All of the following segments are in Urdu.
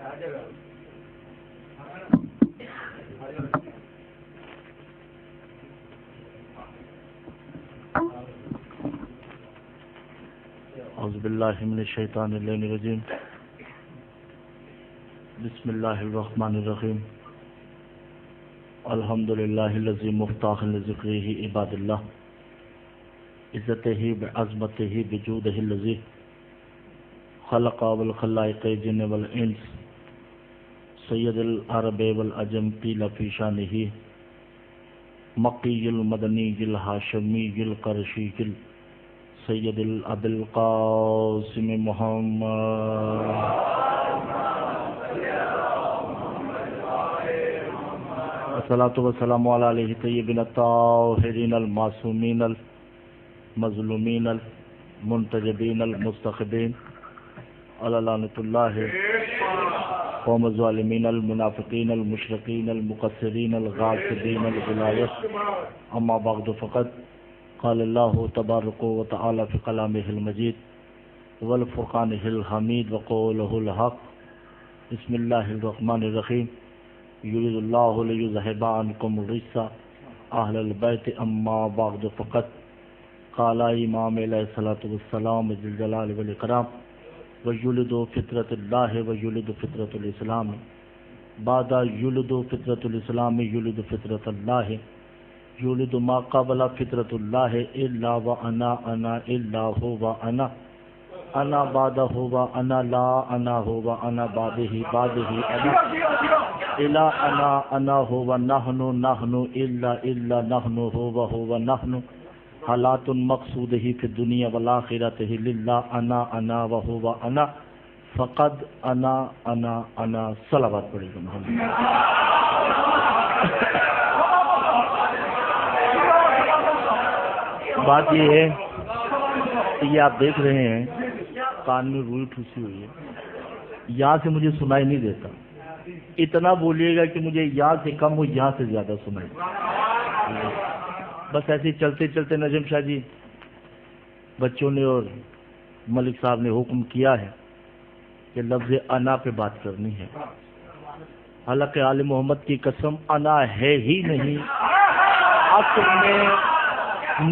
اعوذ باللہ من الشیطان الرجیم بسم اللہ الرحمن الرحیم الحمدللہ الذی مفتاح لذکرہ عباد اللہ عزتہ بعظمتہ بجودہ الذی خلق والخلائق جن والانس سید العرب والعجم قیل فی شانہ مکی المدنی الہاشمی القرشی سید ابی القاسم محمد الصلاۃ والسلام علیہ طیبین الطاہرین المعصومین المظلومین المنتجبین المستخبین علی لعنۃ اللہ قوم الظالمین المنافقین المشرکین المقصرین الغاصبین الغلایۃ اما بعد فقط قال اللہ تبارک و تعالی فی کلامہ المجید والفرقانہ الحمید وقولہ الحق بسم اللہ الرحمن الرحیم یرید اللہ لیذہب عنکم الرجس اہل البیت اما بعد فقط قال امام علیہ الصلوۃ والسلام ذی الجلال والاکرام ویولد فطرۃ اللہ ویولد فطرۃ الاسلام بعد یولد فطرۃ الاسلام یولد فطرۃ اللہ یولد ما قبل فطرۃ اللہ الا وانا انا الا هو وانا انا بعدہ وانا لا انا هو وانا بعدہ بعدہ انا الا انا هو ونحن نحن الا نحن هو نحن حالات مقصودہ فی الدنیا والآخرۃ للہ انا وهو انا فقد انا صلوات پڑھیں گے محمد. بات یہ ہے کہ یہ آپ دیکھ رہے ہیں کان میں روئی ٹھوسی ہوئی ہے, یہاں سے مجھے سنائی نہیں دیتا. اتنا بولیے گا کہ مجھے یہاں سے کم ہو یہاں سے زیادہ سنائی. بس ایسے چلتے چلتے نجم شاہ جی بچوں نے اور ملک صاحب نے حکم کیا ہے کہ لفظ انا پہ بات کرنی ہے. حالانکہ آل محمد کی قسم انا ہے ہی نہیں, اصل میں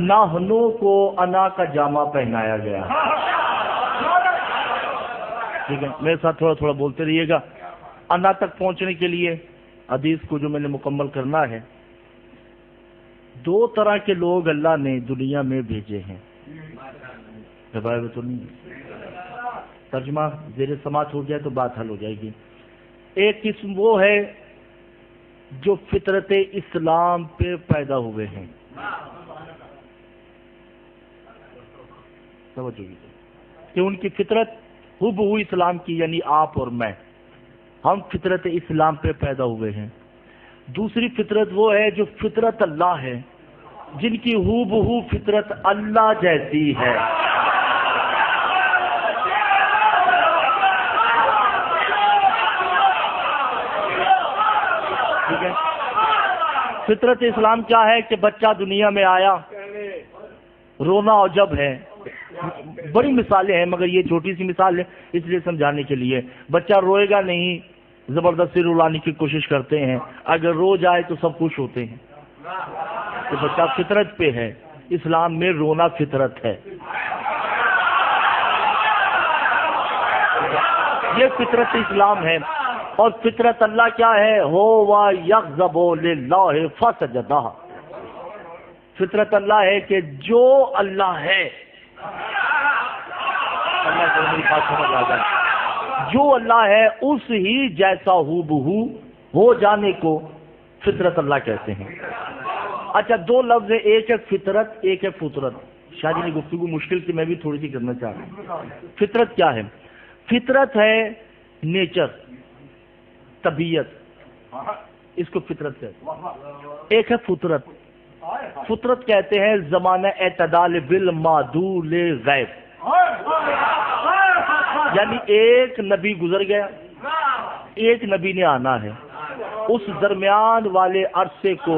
نحنو کو انا کا جامع پہنایا گیا. ٹھیک ہے, میرے ساتھ تھوڑا تھوڑا بولتے رہیے گا. انا تک پہنچنے کے لیے حدیث کو جو میں نے مکمل کرنا ہے, دو طرح کے لوگ اللہ نے دنیا میں بھیجے ہیں. تو نہیں ترجمہ زیر سماعت ہو جائے تو بات حل ہو جائے گی. ایک قسم وہ ہے جو فطرت اسلام پہ پیدا ہوئے ہیں. کہ ان کی فطرت ہو اسلام کی, یعنی آپ اور میں ہم فطرت اسلام پہ پیدا ہوئے ہیں. دوسری فطرت وہ ہے جو فطرت اللہ ہے, جن کی ہو فطرت اللہ جیسی ہے. ٹھیک ہے, فطرت اسلام کیا ہے کہ بچہ دنیا میں آیا, رونا اور جب ہے. بڑی مثالیں ہیں مگر یہ چھوٹی سی مثال ہے اس لیے سمجھانے کے لیے. بچہ روئے گا نہیں, زبردستی رلانے کی کوشش کرتے ہیں, اگر رو جائے تو سب خوش ہوتے ہیں. کہ بچہ فطرت پہ ہے. اسلام میں رونا فطرت ہے. یہ فطرت اسلام ہے. اور فطرت اللہ کیا ہے؟ ہو وا یغضب للہ فسجدہ. فطرت اللہ ہے کہ جو اللہ ہے, جو اللہ ہے اس ہی جیسا ہو بہو ہو جانے کو فطرت اللہ کہتے ہیں. اچھا, دو لفظ ہیں, ایک ہے فطرت ایک ہے فطرت. شاہ جی نے گفتگو مشکل کی, میں بھی تھوڑی سی کرنا چاہ رہا ہوں. فطرت کیا ہے؟ فطرت ہے نیچر, طبیعت, اس کو فطرت کہتے ہیں. ایک ہے فطرت. فطرت کہتے ہیں زمانہ اعتدال بالمعدول غیب, یعنی ایک نبی گزر گیا, ایک نبی نے آنا ہے, اس درمیان والے عرصے کو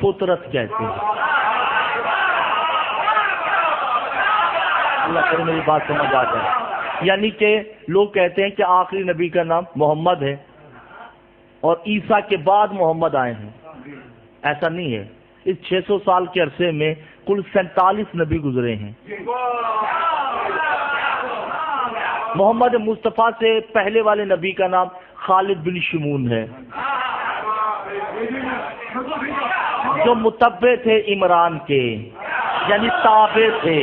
فطرت کہتے ہیں. اللہ کرے میری بات سمجھ آ جائے. یعنی کہ لوگ کہتے ہیں کہ آخری نبی کا نام محمد ہے اور عیسیٰ کے بعد محمد آئے ہیں. ایسا نہیں ہے. اس 600 سال کے عرصے میں کل 47 نبی گزرے ہیں. محمد مصطفیٰ سے پہلے والے نبی کا نام خالد بن شمون ہے، جو متبع تھے عمران کے، یعنی تابع تھے.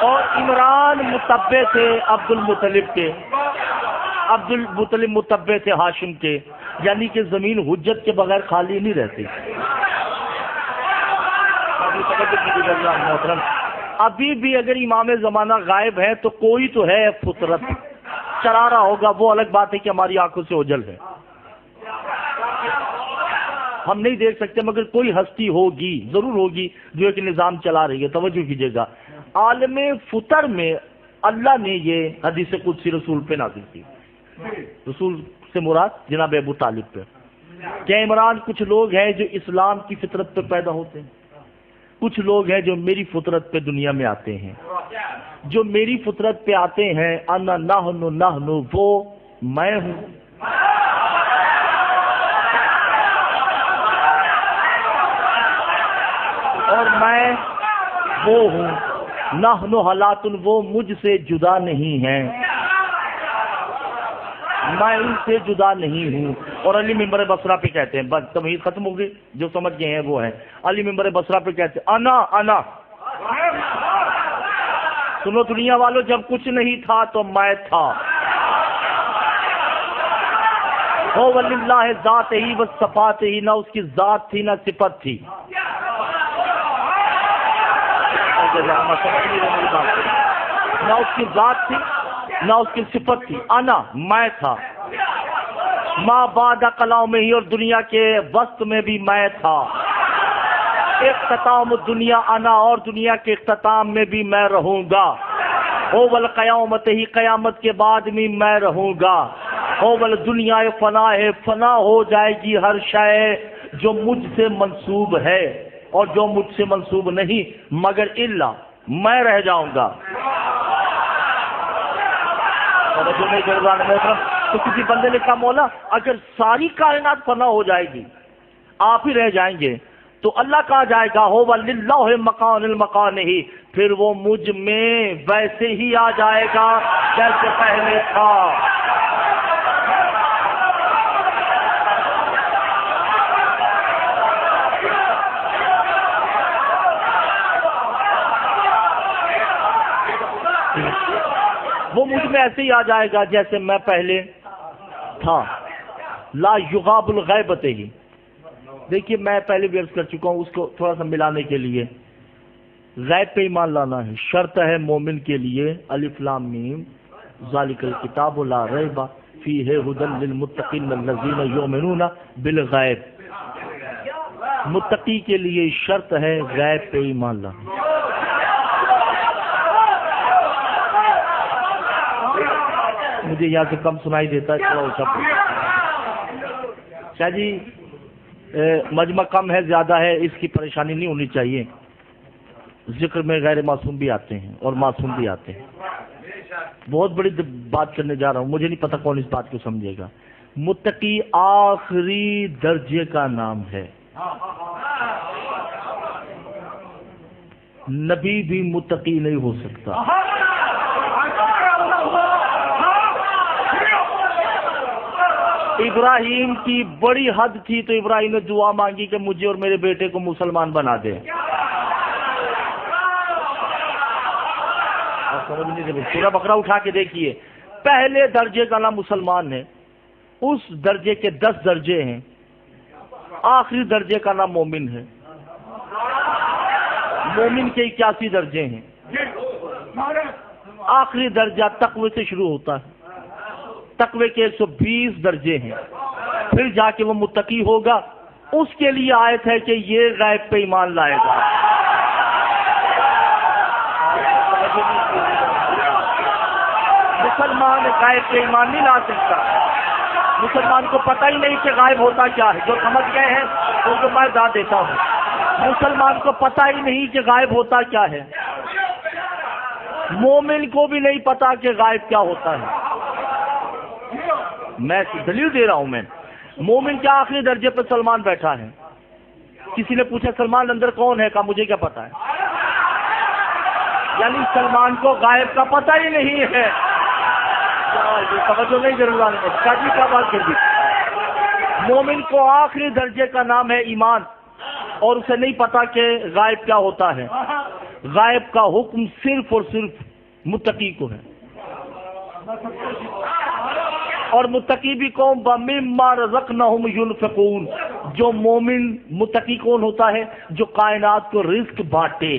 اور عمران متبع تھے عبد المطلب کے، عبد المطلب متبع تھے ہاشم کے، یعنی کہ زمین حجت کے بغیر خالی نہیں رہتی. ابھی بھی اگر امام زمانہ غائب ہے تو کوئی تو ہے فطرت چلا رہا ہوگا. وہ الگ بات ہے کہ ہماری آنکھوں سے اوجھل ہے، ہم نہیں دیکھ سکتے، مگر کوئی ہستی ہوگی، ضرور ہوگی، جو ایک نظام چلا رہی ہے. توجہ کیجیے گا، عالم فطر میں اللہ نے یہ حدیث قدسی رسول پہ نازل کی. رسول سے مراد جناب ابو طالب پہ. کہ عمران کچھ لوگ ہیں جو اسلام کی فطرت پہ پیدا ہوتے ہیں، کچھ لوگ ہیں جو میری فطرت پہ دنیا میں آتے ہیں. جو میری فطرت پہ آتے ہیں، انا نحن وہ میں ہوں. اور میں وہ ہوں. نحن حالات وہ مجھ سے جدا نہیں ہیں، میں ان سے جدا نہیں ہوں. اور علی ممبر بصرہ پہ کہتے ہیں، بس تمہید ختم ہو گئی، جو سمجھ گئے ہیں وہ ہے. علی ممبر بصرہ پہ کہتے ہیں انا. سنو دنیا والوں، جب کچھ نہیں تھا تو میں تھا. ہو وللہ ذات ہی و صفات ہی، نہ اس کی ذات تھی نہ صفت تھی. نہ اس کی ذات تھی نہ اس کی صفت تھی. انا میں تھا. ما بعد کلام میں ہی، اور دنیا کے وسط میں بھی میں تھا. اختتام دنیا انا، اور دنیا کے اختتام میں بھی میں رہوں گا. ہو والقیامت ہی، قیامت کے بعد بھی میں رہوں گا. ہو والدنیا فنا ہے، فنا ہو جائے گی ہر شے جو مجھ سے منسوب ہے اور جو مجھ سے منسوب نہیں، مگر الا میں رہ جاؤں گا. تو کسی بندے نے کہا مولا اگر ساری کائنات فنا ہو جائے گی، آپ ہی رہ جائیں گے، تو اللہ کہا جائے گا ہو وللہ مکان المکان ہی، پھر وہ مجھ میں ویسے ہی آ جائے گا جیسے پہلے تھا. وہ مجھ میں ایسے ہی آ جائے گا جیسے میں پہلے تھا. لا یغاب الغیبت ہی. دیکھیے میں پہلے بھی عرض کر چکا ہوں، اس کو تھوڑا سا ملانے کے لیے. غیب پہ ایمان لانا ہے، شرط ہے مومن کے لیے. الف لام میم ذالک الکتاب لا ریب فیہ ھدی للمتقین الذین یؤمنون بالغیب. متقی کے لیے شرط ہے غیب پہ ایمان لانا. مجھے یہاں سے کم سنائی دیتا ہے، تھوڑا اونچا. شاہ جی مجمع کم ہے زیادہ ہے، اس کی پریشانی نہیں ہونی چاہیے. ذکر میں غیر معصوم بھی آتے ہیں اور معصوم بھی آتے ہیں. بہت بڑی بات کرنے جا رہا ہوں، مجھے نہیں پتا کون اس بات کو سمجھے گا. متقی آخری درجے کا نام ہے. نبی بھی متقی نہیں ہو سکتا. ابراہیم کی بڑی حد تھی تو ابراہیم نے دعا مانگی کہ مجھے اور میرے بیٹے کو مسلمان بنا دے. پورا بکرا اٹھا کے دیکھیے، پہلے درجے کا نام مسلمان ہے، اس درجے کے 10 درجے ہیں. آخری درجے کا نام مومن ہے. مومن کے 81 درجے ہیں. آخری درجہ تقوی سے شروع ہوتا ہے. تقوی کے 120 درجے ہیں. پھر جا کے وہ متقی ہوگا. اس کے لیے آیت ہے کہ یہ غیب پہ ایمان لائے گا. مسلمان غیب پہ ایمان نہیں لا سکتا. مسلمان کو پتہ ہی نہیں کہ غائب ہوتا کیا ہے. جو سمجھ گئے ہیں ان کو میں دا دیتا ہوں. مسلمان کو پتہ ہی نہیں کہ غائب ہوتا کیا ہے، مومن کو بھی نہیں پتا کہ غائب کیا ہوتا ہے۔ میں دلیل دے رہا ہوں، میں مومن کے آخری درجے پر سلمان بیٹھا ہے، کسی نے پوچھا سلمان اندر کون ہے، کہا مجھے کیا پتا ہے، یعنی سلمان کو غائب کا پتہ ہی نہیں ہے۔ توجہ نہیں ضرور کا بات کر دی۔ مومن کو آخری درجے کا نام ہے ایمان، اور اسے نہیں پتا کہ غائب کیا ہوتا ہے۔ غائب کا حکم صرف اور صرف متقی کو ہے، اور متقی بھی قوم مما رزقناہم ینفقون۔ جو مومن متقی کون ہوتا ہے؟ جو کائنات کو رزق بانٹے۔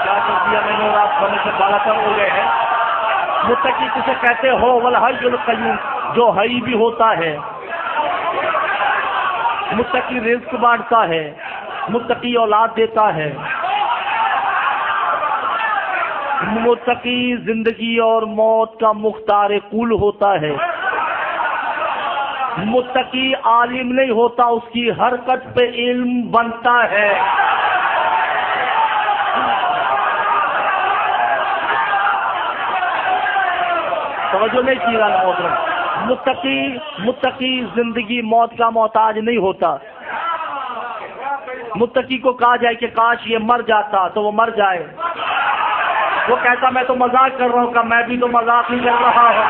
کیا کر دیا میں نے، اور آپ سمجھ سے بالا تر ہو گئے ہیں۔ متقی کسے کہتے ہو؟ والحی القیوم، جو حی بھی ہوتا ہے۔ متقی رزق بانٹتا ہے، متقی اولاد دیتا ہے، متقی زندگی اور موت کا مختار کل ہوتا ہے۔ متقی عالم نہیں ہوتا، اس کی حرکت پہ علم بنتا ہے۔ توجہ نہیں کی گا محترم۔ متقی زندگی موت کا محتاج نہیں ہوتا۔ متقی کو کہا جائے کہ کاش یہ مر جاتا تو وہ مر جائے، وہ کہتا میں تو مذاق کر رہا ہوں، کہ میں بھی تو مذاق نہیں کر رہا ہوں۔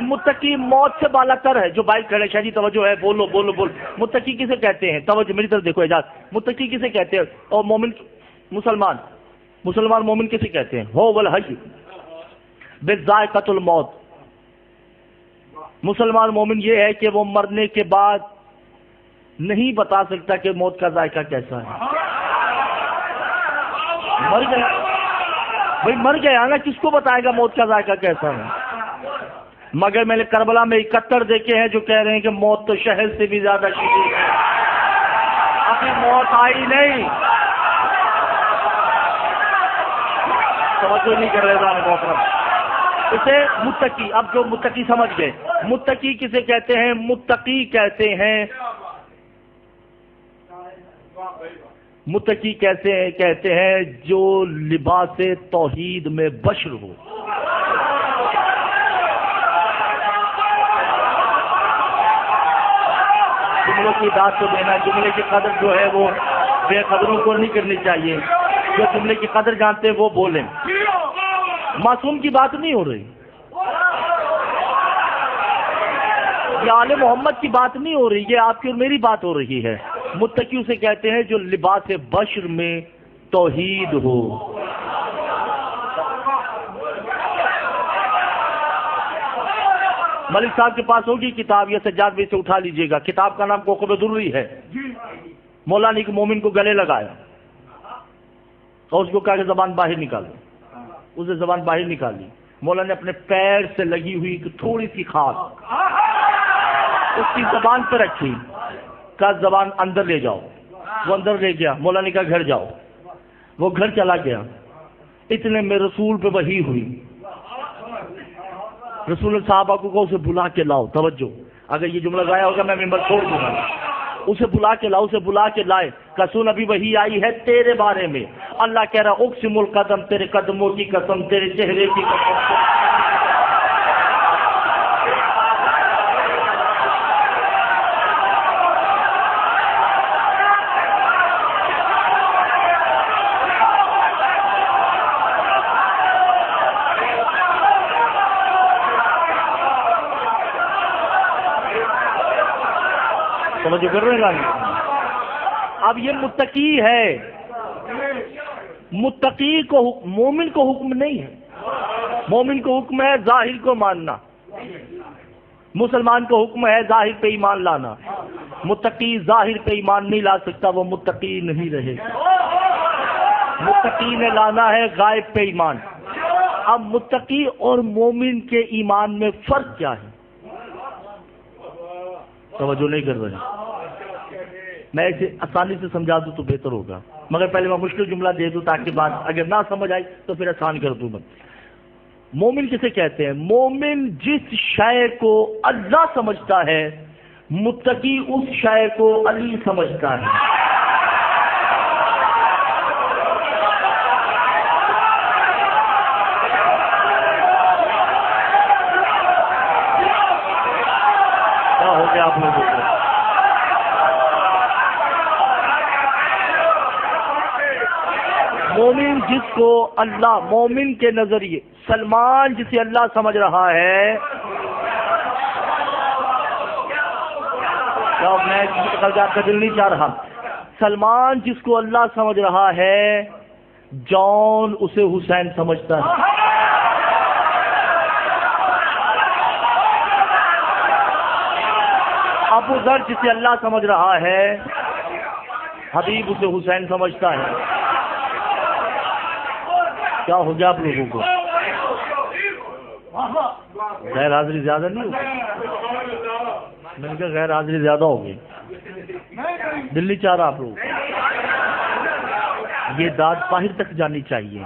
متقی موت سے بالا تر ہے۔ جو بائک کھڑے شاہ جی توجہ ہے، بولو بولو بول۔ متقی کسے کہتے ہیں؟ توجہ میری طرف دیکھو اعجاز، متقی کسے کہتے ہیں؟ اور مومن مسلمان مومن کسے کہتے ہیں؟ ہو والحی بذائقۃ الموت۔ مسلمان مومن یہ ہے کہ وہ مرنے کے بعد نہیں بتا سکتا کہ موت کا ذائقہ کیسا ہے۔ مر گیا بھائی، مر گیا نا، کس کو بتائے گا موت کا ذائقہ کیسا ہے؟ مگر میں نے کربلا میں 71 دیکھے ہیں جو کہہ رہے ہیں کہ موت تو شہد سے بھی زیادہ شدید ہے، ابھی موت آئی نہیں۔ توجہ نہیں کر رہے محترم۔ اسے متقی، اب جو متقی سمجھ گئے، متقی کسے کہتے ہیں؟ متقی کہتے ہیں، متقی کہتے ہیں جو لباس توحید میں بشر ہو۔ جملوں کی داد کو دینا، جملے کی قدر جو ہے وہ بے قدروں کو نہیں کرنی چاہیے، جو جملے کی قدر جانتے وہ بولیں۔ معصوم کی بات نہیں ہو رہی، یہ آل محمد کی بات نہیں ہو رہی، یہ آپ کی اور میری بات ہو رہی ہے۔ متقی اسے کہتے ہیں جو لباس بشر میں توحید ہو۔ ملک صاحب کے پاس ہوگی کتاب، یا سجاد بھائی سے اٹھا لیجئے گا، کتاب کا نام کوکب ضروری ہے۔ مولا نے ایک مومن کو گلے لگایا اور اس کو کہا کہ زبان باہر نکالو، اسے زبان باہر نکالی۔ مولا نے اپنے پیر سے لگی ہوئی ایک تھوڑی سی خاک اس کی زبان پہ رکھی، کہا زبان اندر لے جاؤ۔ وہ اندر لے گیا، مولا نے کہا گھر جاؤ، وہ گھر چلا گیا۔ اتنے میں رسول پہ وحی ہوئی، رسول صحابہ کو اسے بلا کے لاؤ۔ توجہ، اگر یہ جملہ گایا ہوگا میں ممبر چھوڑ دوں گا۔ اسے بلا کے لاؤ، اسے بلا کے لائے، کسون ابھی وہی آئی ہے تیرے بارے میں۔ اللہ کہہ رہا اقسم القدم، تیرے قدموں کی قسم، تیرے چہرے کی قسم۔ سمجھو کر رہے ہیں؟ اب یہ متقی ہے، متقی کو مومن کو حکم نہیں ہے، مومن کو حکم ہے ظاہر کو ماننا، مسلمان کو حکم ہے ظاہر پہ ایمان لانا۔ متقی ظاہر پہ ایمان نہیں لا سکتا، وہ متقی نہیں رہے گا۔ متقی نے لانا ہے غائب پہ ایمان۔ اب متقی اور مومن کے ایمان میں فرق کیا ہے؟ توجہ نہیں کر رہے، میں اسے آسانی سے سمجھا دوں تو بہتر ہوگا۔ مگر پہلے میں مشکل جملہ دے دوں تاکہ بات اگر نہ سمجھ آئی تو پھر آسان کر دوں میں. مومن کسے کہتے ہیں؟ مومن جس شے کو اللہ سمجھتا ہے، متقی اس شے کو علی سمجھتا ہے. کیا ہو گیا آپ لوگوں کو؟ مومن جس کو اللہ، مومن کے نظریے سلمان جسے اللہ سمجھ رہا ہے، کیا میں آپ کا دل نہیں چاہ رہا؟ سلمان جس کو اللہ سمجھ رہا ہے، جان اسے حسین سمجھتا ہے. ابو ذر جسے اللہ سمجھ رہا ہے، حبیب اسے حسین سمجھتا ہے. کیا ہو گیا آپ لوگوں کو؟ غیر حاضری زیادہ نہیں ہوگی؟ میں نے کہا غیر حاضری زیادہ ہوگی. دل نہیں چاہ رہا آپ لوگوں کو؟ یہ داد باہر تک جانی چاہیے.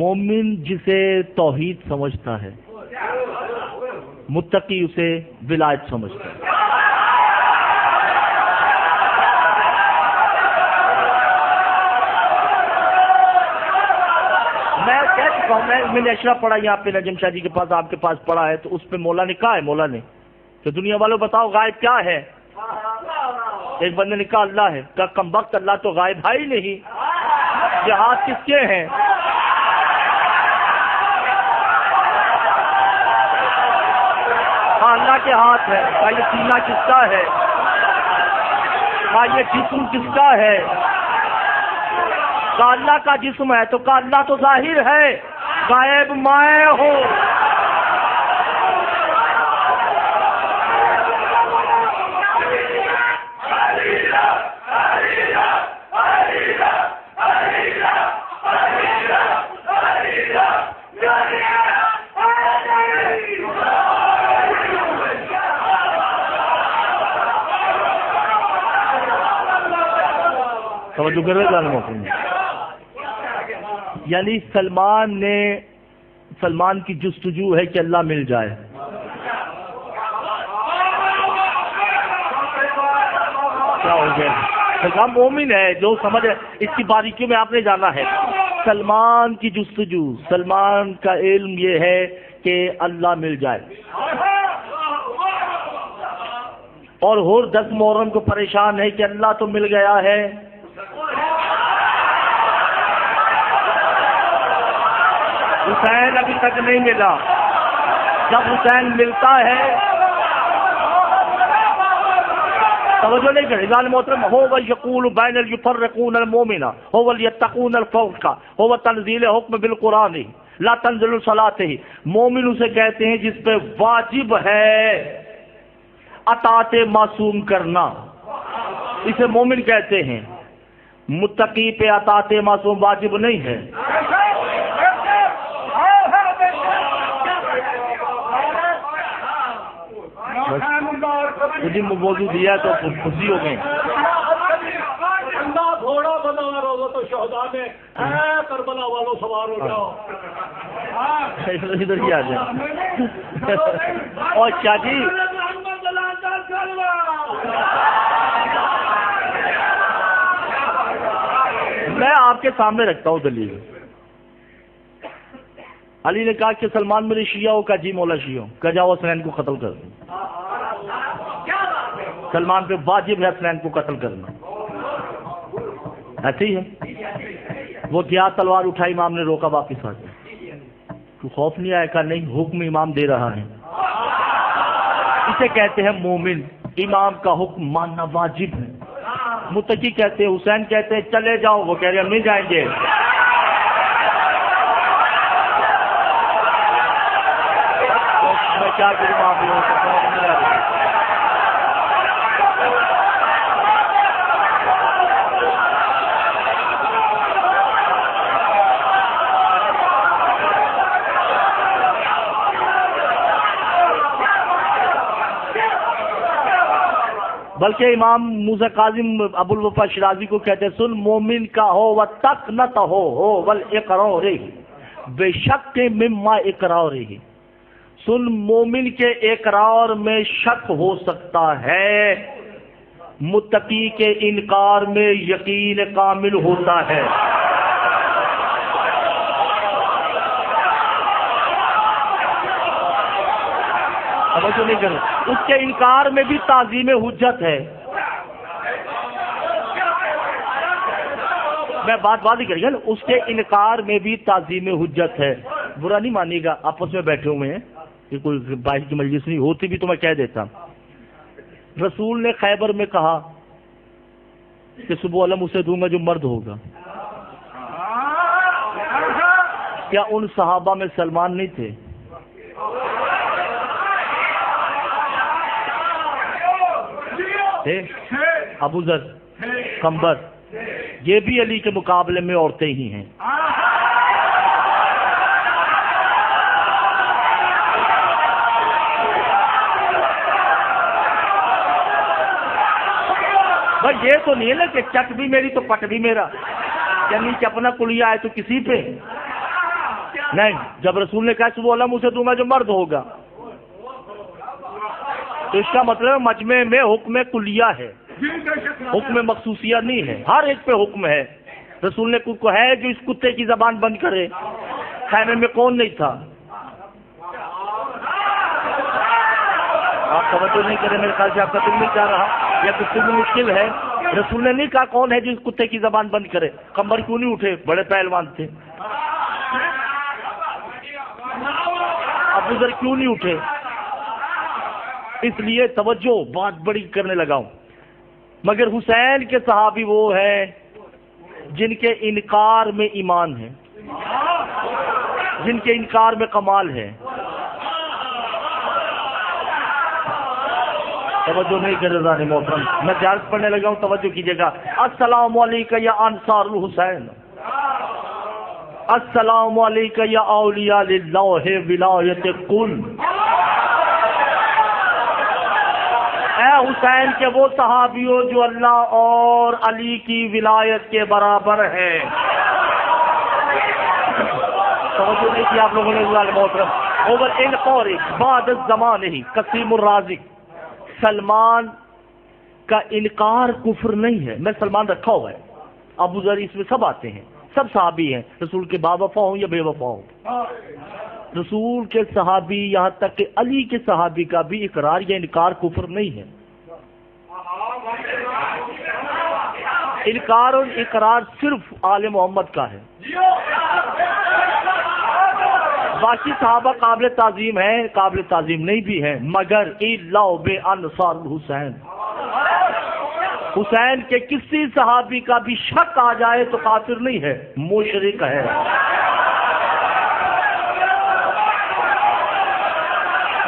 مومن جسے توحید سمجھتا ہے، متقی اسے ولایت سمجھتا ہے. میں نے اشرا پڑھا یہاں پہ نجم شاہ جی کے پاس، آپ کے پاس پڑھا ہے، تو اس پہ مولا نے کہا ہے، مولا نے کہ دنیا والوں بتاؤ غائب کیا ہے؟ ایک بندے نے کہا اللہ ہے. کہا کم وقت، اللہ تو غائب ہے ہی نہیں. یہ ہاتھ کس کے ہیں؟ ہاں اللہ کے ہاتھ ہے. کہا یہ سینہ کس کا ہے؟ کہا یہ جسم کس کا ہے؟ کہا اللہ کا جسم ہے. تو کہا اللہ تو ظاہر ہے، غائب میں ہو. توجہ کر رہے ظالموں. یعنی سلمان کی جستجو ہے کہ اللہ مل جائے. کیا ہو گیا؟ سلمان مومن ہے جو سمجھ، اس کی باریکیوں میں آپ نے جانا ہے. سلمان کی جستجو، سلمان کا علم یہ ہے کہ اللہ مل جائے. اور ہور 10 محرم کو پریشان ہے کہ اللہ تو مل گیا ہے، حسین ابھی تک نہیں ملا. جب حسین ملتا ہے، توجہ نہیں کرے لال محترم، هو یقول بین یفرقون المؤمن هو یتقون الفوق هو تنزیل حکم بالقرآن لا تنزل صلاته. مومن اسے کہتے ہیں جس پہ واجب ہے اطاعت معصوم کرنا، اسے مومن کہتے ہیں. متقی پہ اطاعت معصوم واجب نہیں ہے. مجھے موضوع دیا تو خوشی ہو گئی. گھوڑا بنا رہا تو شہدا میں کربلا والوں سوار ہو جاؤ. ادھر ہی آ جائیں. اور شاہ جی میں آپ کے سامنے رکھتا ہوں دلیل. علی نے کہا کہ سلمان میرے شیعہ ہو. کا جی مولا شیعہ ہو. کہ جاؤ حسنین کو قتل کر دو. سلمان پہ واجب ہے حسنین کو قتل کرنا. ایسے ہی ہے. وہ کیا تلوار اٹھائی، امام نے روکا واپس آ جائے. تو خوف نہیں آیا؟ کہا نہیں، حکم امام دے رہا ہے. اسے کہتے ہیں مومن. امام کا حکم ماننا واجب ہے. متقی کہتے ہیں، حسین کہتے ہیں چلے جاؤ، وہ کہہ رہے ہم نہیں جائیں گے. میں کیا کروں آپ لوگوں کو؟ بلکہ امام موسیٰ کاظم ابو الوفا شیرازی کو کہتے ہیں سن مومن کا ہو و تک نہ ہو والاقرار بے شک مما اقرار سن مومن کے اقرار میں شک ہو سکتا ہے، متقی کے انکار میں یقین کامل ہوتا ہے۔ توجہ نہیں کرو، اس کے انکار میں بھی تعظیم حجت ہے۔ میں بات ہی کریے نا، اس کے انکار میں بھی تعظیم حجت ہے۔ برا نہیں مانیے گا، آپس میں بیٹھے ہوئے ہیں، کہ کوئی باہر کی مجلس نہیں ہوتی بھی تو میں کہہ دیتا۔ رسول نے خیبر میں کہا کہ صبح علم اسے دوں گا جو مرد ہوگا۔ کیا ان صحابہ میں سلمان نہیں تھے؟ ابو ذر، قمبر، یہ بھی علی کے مقابلے میں عورتیں ہی ہیں۔ بھائی یہ تو نہیں ہے نا کہ چٹ بھی میری تو پٹ بھی میرا، یعنی کہ اپنا کلیا ہے تو کسی پہ نہیں۔ جب رسول نے کہا صبح علم اسے دوں گا جو مرد ہوگا، تو اس کا مطلب مجمع میں حکم کلیہ ہے، حکم مخصوصیہ نہیں ہے، ہر ایک پہ حکم ہے۔ رسول نے کو ہے جو اس کتے کی زبان بند کرے، خیمے میں کون نہیں تھا؟ آپ توجہ نہیں کریں، میرے خیال سے آپ کا دل نہیں چاہ رہا یا کچھ بھی مشکل ہے۔ رسول نے نہیں کہا کون ہے جو اس کتے کی زبان بند کرے۔ قمبر کیوں نہیں اٹھے؟ بڑے پہلوان تھے۔ ابو ذر کیوں نہیں اٹھے؟ اس لیے توجہ بات بڑی کرنے لگا ہوں۔ مگر حسین کے صحابی وہ ہیں جن کے انکار میں ایمان ہے، جن کے انکار میں کمال ہے۔ توجہ نہیں کر رہا ہے محترم، میں زیارت پڑھنے لگا ہوں، توجہ کیجیے گا۔ السلام علیکم یا انصار الحسین، السلام علیکم یا اولیاء للہ ولایت کل۔ اے حسین کے وہ صحابیوں جو اللہ اور علی کی ولایت کے برابر ہیں۔ توجہ نہیں کی آپ لوگوں نے محترم۔ اوور ان قورک بعد الزمان ہی قسیم الرازق، سلمان کا انکار کفر نہیں ہے۔ میں سلمان رکھا ہوا ہے، ابو ذر اس میں سب آتے ہیں، سب صحابی ہیں، رسول کے با وفا ہوں یا بے وفا ہوں۔ رسول کے صحابی یہاں تک کہ علی کے صحابی کا بھی اقرار یا انکار کفر نہیں ہے۔ انکار اور اقرار صرف آل محمد کا ہے، باقی صحابہ قابل تعظیم ہیں، قابل تعظیم نہیں بھی ہیں، مگر الا بے انصار الحسین، حسین کے کسی صحابی کا بھی شک آ جائے تو کافر نہیں ہے، مشرک ہے۔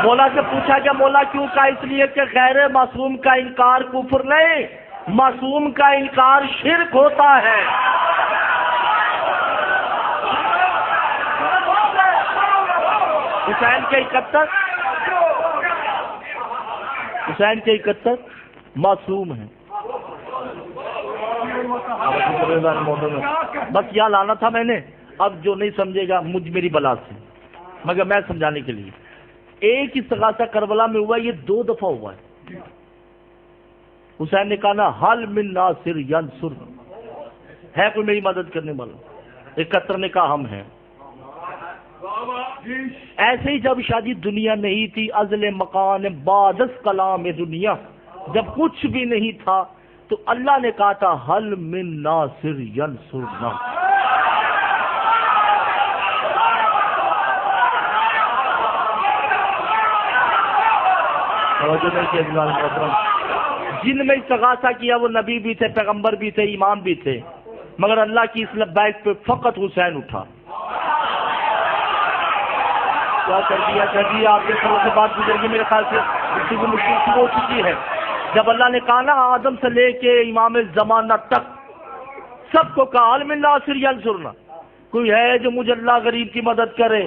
مولا سے پوچھا کہ مولا کیوں کہا؟ اس لیے کہ غیر معصوم کا انکار کفر نہیں، معصوم کا انکار شرک ہوتا ہے۔ حسین کے 71 معصوم ہیں۔ بس یہاں لانا تھا میں نے، اب جو نہیں سمجھے گا مجھ میری بلا سے، مگر میں سمجھانے کے لیے۔ ایک استغاثہ کربلا میں ہوا، یہ 2 دفعہ ہوا ہے۔ حسین نے کہا نا حل من ناصر ینصر، ہے کوئی میری مدد کرنے والا؟ 71 نے کہا ہم ہیں۔ ایسے ہی جب شادی دنیا نہیں تھی، ازل مکان بعدس کلام دنیا، جب کچھ بھی نہیں تھا تو اللہ نے کہا تھا حل من ناصر ینصرنا۔ جن میں استغاثہ کیا وہ نبی بھی تھے، پیغمبر بھی تھے، امام بھی تھے، مگر اللہ کی اس لبیک پہ فقط حسین اٹھا۔ کیا کر دیا آپ کے سب سے بات گزر گئی، میرے خیال سے کسی کو مشکل ہو چکی ہے۔ جب اللہ نے کہا نا آدم سے لے کے امام زمانہ تک سب کو کہا حل من ناصر ینصرنا، کوئی ہے جو مجھے اللہ غریب کی مدد کرے؟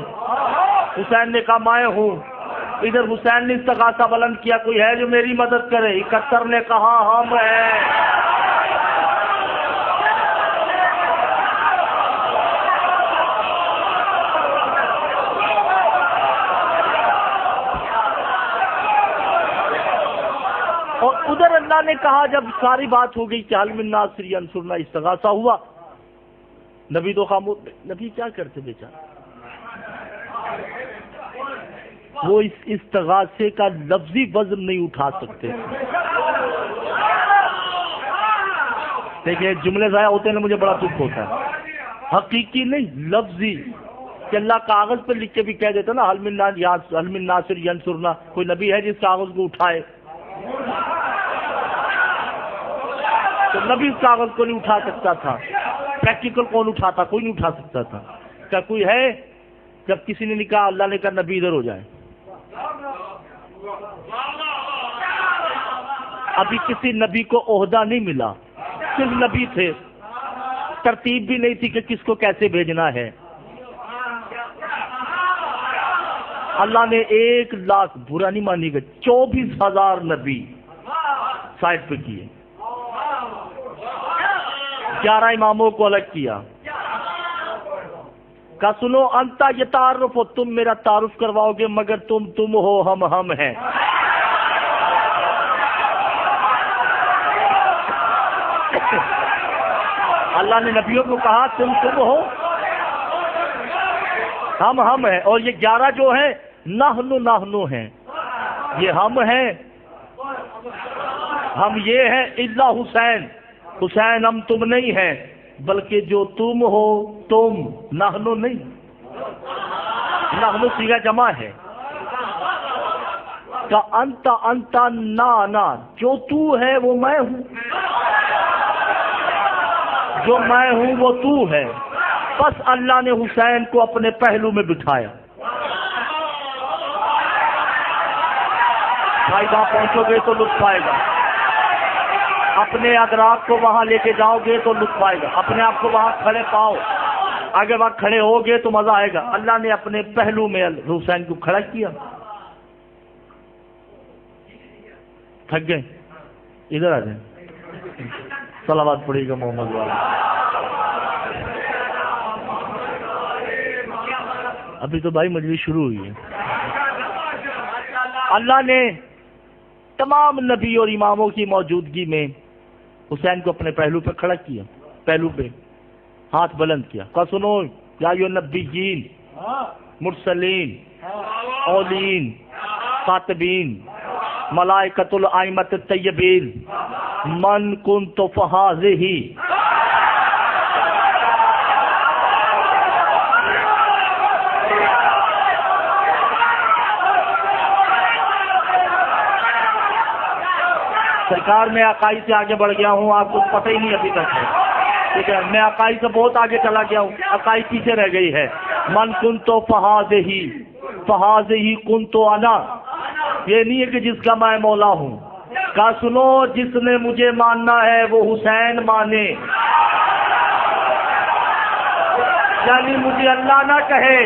حسین نے کہا میں ہوں۔ ادھر حسین نے استغاثہ بلند کیا، کوئی ہے جو میری مدد کرے؟ 71 نے کہا ہم ہیں۔ اور ادھر اللہ نے کہا جب ساری بات ہو گئی کہ حل من ناصر ینصرنا، استغاثہ ہوا، نبی تو خاموش۔ نبی کیا کرتے بیچارے؟ وہ اس استغاثے کا لفظی وزن نہیں اٹھا سکتے۔ دیکھیں جملے ضائع ہوتے ہیں، مجھے بڑا دکھ ہوتا ہے، حقیقی نہیں لفظی، کہ اللہ کاغذ پہ لکھ کے بھی کہہ دیتا نا حل من ناصر ینصرنا، کوئی نبی ہے جس کاغذ کو اٹھائے؟ تو نبی اس کاغذ کو نہیں اٹھا سکتا تھا، پریکٹیکل کون اٹھاتا؟ کوئی نہیں اٹھا سکتا تھا۔ کیا کوئی ہے؟ جب کسی نے کہا، اللہ نے کہا نبی ادھر ہو جائے۔ ابھی کسی نبی کو عہدہ نہیں ملا، صرف نبی تھے، ترتیب بھی نہیں تھی کہ کس کو کیسے بھیجنا ہے۔ اللہ نے 1,00,000 برا نہیں مانی گا 24,000 نبی سائڈ پہ کیے، 11 اماموں کو الگ کیا، کہا سنو انتا یہ تعارف ہو، تم میرا تعارف کرواؤ گے مگر تم ہو، ہم ہیں۔ اللہ نے نبیوں کو کہا تم ہو، ہم ہیں، اور یہ 11 جو ہیں نحنو ہیں، یہ ہم ہیں، ہم یہ ہیں الا حسین، حسین ہم تم نہیں ہیں، بلکہ جو تم ہو تم، نحنو نہیں، نحنو صیغہ جمع ہے، کہ انتا نا، جو تو ہے وہ میں ہوں، جو میں ہوں وہ تو ہے۔ بس اللہ نے حسین کو اپنے پہلو میں بٹھایا۔ بھائی وہاں پہنچو گے تو لطف آئے گا، اپنے ادراک کو وہاں لے کے جاؤ گے تو لطف آئے گا، اپنے آپ کو وہاں کھڑے پاؤ، آگے وہاں کھڑے ہو گے تو مزہ آئے گا۔ اللہ نے اپنے پہلو میں حسین کو کھڑا کیا۔ تھک گئے؟ ادھر آ جائیں، صلوات پڑھیے گا محمد والا۔ ابھی تو بھائی مجلس شروع ہوئی ہے۔ اللہ نے تمام نبی اور اماموں کی موجودگی میں حسین کو اپنے پہلو پہ کھڑا کیا، پہلو پہ ہاتھ بلند کیا، کہا سنو یا ایھا النبیین، مرسلین، اولین، کاتبین، ملائکۃ الائمۃ الطیبین، من کنت فہذہ، سرکار میں عقائد سے آگے بڑھ گیا ہوں، آپ کو پتہ ہی نہیں ابھی تک ہے، ٹھیک ہے؟ میں عقائد سے بہت آگے چلا گیا ہوں، عقائد پیچھے رہ گئی ہے۔ من کنت فہذہ کنت انا، یہ نہیں ہے کہ جس کا میں مولا ہوں، کہا سنو جس نے مجھے ماننا ہے وہ حسین مانے، یعنی مجھے اللہ نہ کہے،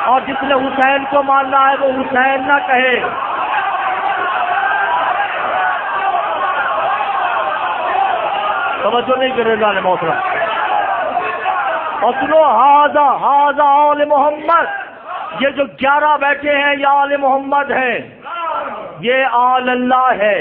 اور جس نے حسین کو ماننا ہے وہ حسین نہ کہے۔ توجہ نہیں کرے گا محترم۔ اور سنو ہاذا آل محمد، یہ جو 11 بیٹھے ہیں یہ آل محمد ہیں، یہ آل اللہ ہے۔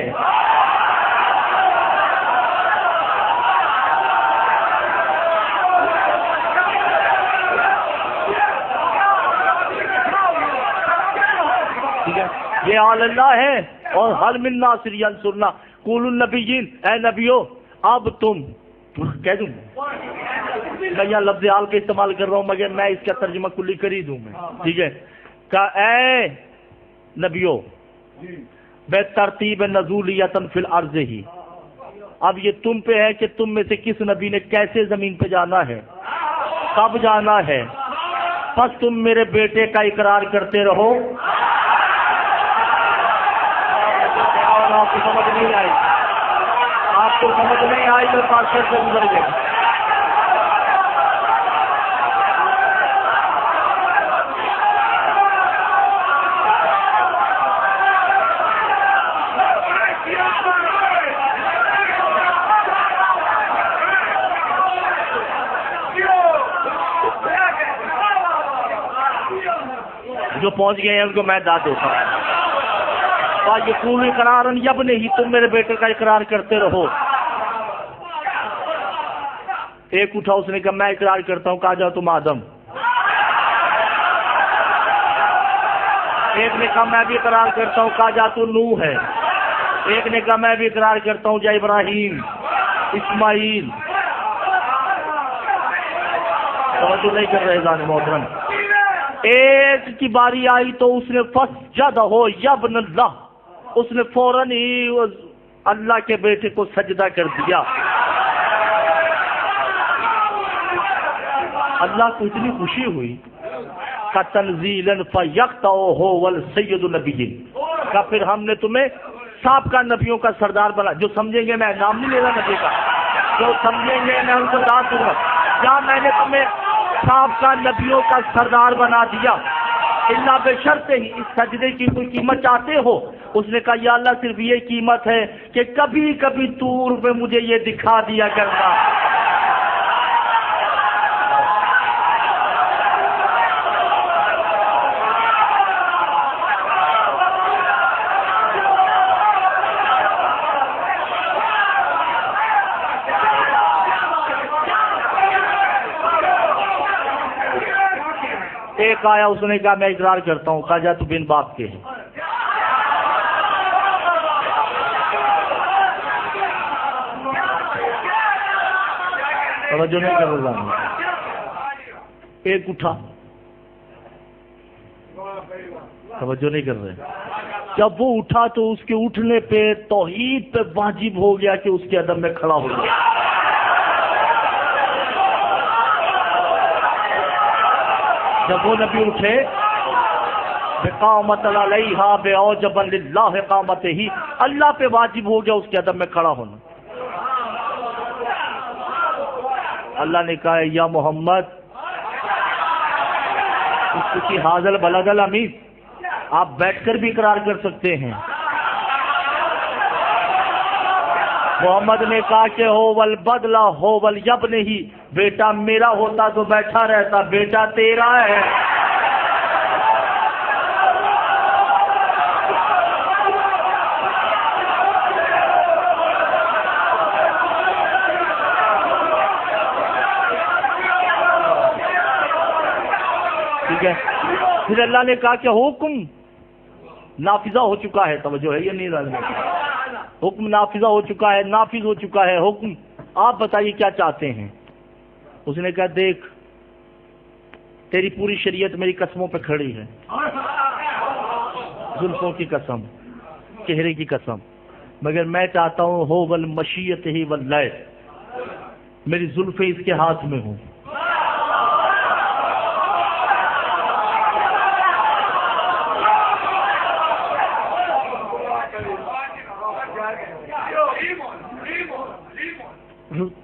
ٹھیک ہے، یہ آل اللہ ہے۔ اور حل من ناصر ینصرنا، قولوا النبیین، اے نبیو اب تم کہہ دوں، میں یہاں لفظ آل کا استعمال کر رہا ہوں مگر میں اس کا ترجمہ کلی کر ہی دوں میں، ٹھیک ہے؟ کہ اے نبیو بے ترتیب نزولیتاً فی الارض ہی، اب یہ تم پہ ہے کہ تم میں سے کس نبی نے کیسے زمین پہ جانا ہے، کب جانا ہے، بس تم میرے بیٹے کا اقرار کرتے رہو۔ آپ کو سمجھ نہیں آئی، آپ کو سمجھ نہیں آئی تو پاس سے گزر گئے۔ جو پہنچ گئے ہیں ان کو میں داد دیتا ہوں. یقول اقرارا یبن ہی، تم میرے بیٹے کا اقرار کرتے رہو. ایک اٹھا، اس نے کہا میں اقرار کرتا ہوں. کہا جاؤ تم آدم. ایک نے کہا میں بھی اقرار کرتا ہوں. کہا جا تو نوح ہے. ایک نے کہا میں بھی اقرار کرتا ہوں، جا ابراہیم، اسماعیل. توجہ نہیں کر رہے جان محترم. ایک کی باری آئی تو اس نے فسجدہ یبن اللہ، اس نے فوراً ہی اللہ کے بیٹے کو سجدہ کر دیا. اللہ کو اتنی خوشی ہوئی کا تنزیلاً فیقطعہ والسید النبیین، کا پھر ہم نے تمہیں سابقہ نبیوں کا سردار بنا. جو سمجھیں گے، میں نام نہیں لے رہا نبی کا، جو سمجھیں گے میں ان کو داد دوں گا. کیا میں نے تمہیں سابقہ نبیوں کا سردار بنا دیا؟ اللہ بے شرط ہی اس سجدے کی کوئی قیمت چاہتے ہو؟ اس نے کہا یا اللہ صرف یہ قیمت ہے کہ کبھی کبھی طور پہ مجھے یہ دکھا دیا کرنا. ایک آیا، اس نے کہا میں اقرار کرتا ہوں. کہا جا تو بن باپ کے ہے. توجہ نہیں کر رہا. ایک اٹھا، توجہ نہیں کر رہے. جب وہ اٹھا تو اس کے اٹھنے پہ توحید پہ واجب ہو گیا کہ اس کے عدم میں کھڑا ہو گیا. جب وہ نبی اٹھے بقامت علیہا بعوجبا للہ قامت ہی، اللہ پہ واجب ہو گیا اس کے عدم میں کھڑا ہونا. اللہ نے کہا یا محمد کسی حاضر بلد الامین، آپ بیٹھ کر بھی اقرار کر سکتے ہیں. محمد نے کہا کہ ہو والبدلہ ہو والیبن ہی، بیٹا میرا ہوتا تو بیٹھا رہتا، بیٹا تیرا ہے. ٹھیک ہے. پھر اللہ نے کہا کہ حکم نافذہ ہو چکا ہے. توجہ ہے یہ نہیں رہا. حکم نافذہ ہو چکا ہے، نافذ ہو چکا ہے حکم. آپ بتائیے کیا چاہتے ہیں؟ اس نے کہا دیکھ تیری پوری شریعت میری قسموں پہ کھڑی ہے، زلفوں کی قسم، چہرے کی قسم، مگر میں چاہتا ہوں ہو والمشیت ہی واللہ، میری زلفیں اس کے ہاتھ میں ہوں.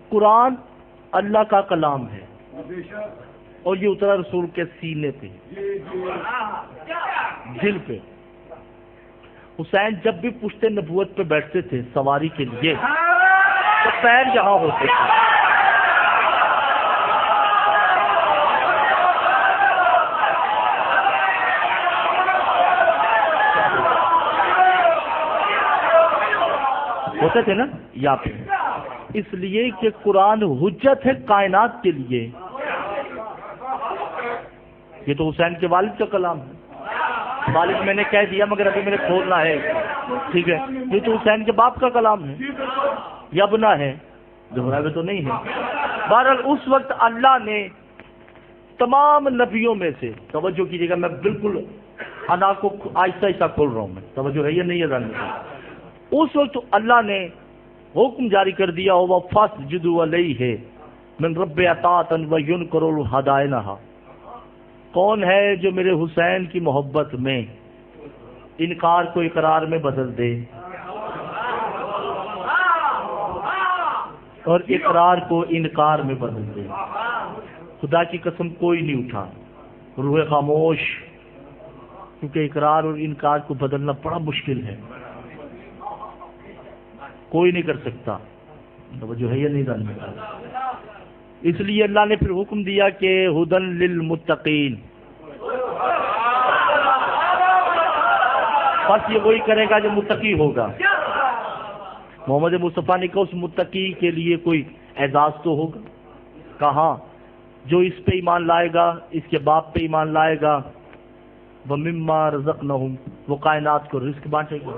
قرآن اللہ کا کلام ہے اور یہ اترا رسول کے سینے پہ، دل پہ. حسین جب بھی پشت نبوت پہ بیٹھتے تھے سواری کے لیے تو پیر یہاں ہوتے تھے. ہوتے تھے نا یہاں پہ، اس لیے کہ قرآن حجت ہے کائنات کے لیے. یہ تو حسین کے والد کا کلام ہے. والد میں نے کہہ دیا مگر ابھی میں نے کھولنا ہے. ٹھیک ہے. یہ تو حسین کے باپ کا کلام ہے، یبنا ہے، دہراوے تو نہیں ہے. بہرحال اس وقت اللہ نے تمام نبیوں میں سے، توجہ کیجیے گا میں بالکل انا کو آہستہ آہستہ کھول رہا ہوں، میں توجہ ہے یہ نہیں ہے. اس وقت اللہ نے حکم جاری کر دیا ہوا فاسجدوا علیہ من رب عطاء وینکر الہدائنہا. کون ہے جو میرے حسین کی محبت میں انکار کو اقرار میں بدل دے اور اقرار کو انکار میں بدل دے؟ خدا کی قسم کوئی نہیں اٹھا، روح خاموش، کیونکہ اقرار اور انکار کو بدلنا بڑا مشکل ہے، کوئی نہیں کر سکتا. جو ہے یہ نہیں جانتا. اس لیے اللہ نے پھر حکم دیا کہ ہدن للمتقین، بس یہ وہی کرے گا جو متقی ہوگا. محمد مصطفیٰ نے کہا اس متقی کے لیے کوئی اعزاز تو ہوگا. کہاں جو اس پہ ایمان لائے گا، اس کے باپ پہ ایمان لائے گا، وَمِمَّا رَزَقْنَاهُمْ، وہ کائنات کو رزق بانٹے گا،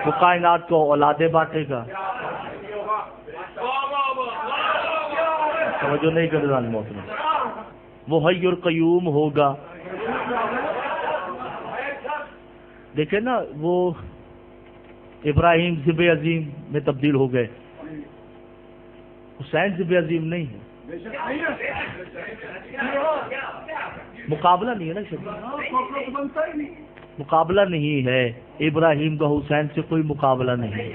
وہ کائنات کو اولادیں بانٹے گا. توجہ نہیں کر رہا محترم. وہ حی القیوم ہوگا. دیکھیں نا وہ ابراہیم ذبح عظیم میں تبدیل ہو گئے، حسین ذبح عظیم نہیں ہے. مقابلہ نہیں ہے نا شبیر، مقابلہ نہیں ہے. ابراہیم کا حسین سے کوئی مقابلہ نہیں ہے.